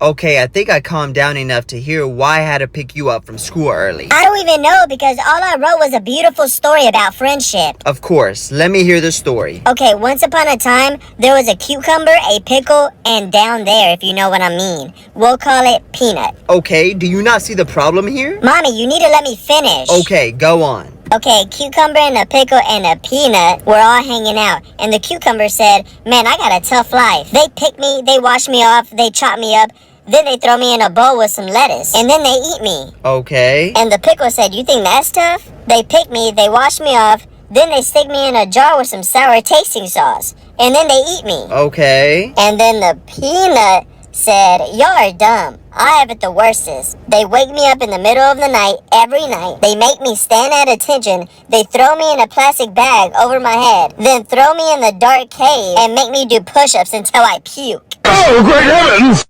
Okay, I think I calmed down enough to hear why I had to pick you up from school early. I don't even know because all I wrote was a beautiful story about friendship. Of course, let me hear the story. Okay, once upon a time, there was a cucumber, a pickle, and down there, if you know what I mean. We'll call it Peanut. Okay, do you not see the problem here? Mommy, you need to let me finish. Okay, go on. Okay, cucumber and a pickle and a peanut were all hanging out. And the cucumber said, man, I got a tough life. They pick me, they wash me off, they chop me up. Then they throw me in a bowl with some lettuce. And then they eat me. Okay. And the pickle said, you think that's tough? They pick me, they wash me off. Then they stick me in a jar with some sour tasting sauce. And then they eat me. Okay. And then the peanut said, y'all are dumb. I have it the worstest. They wake me up in the middle of the night, every night. They make me stand at attention. They throw me in a plastic bag over my head. Then throw me in the dark cave and make me do push-ups until I puke. Oh, great heavens!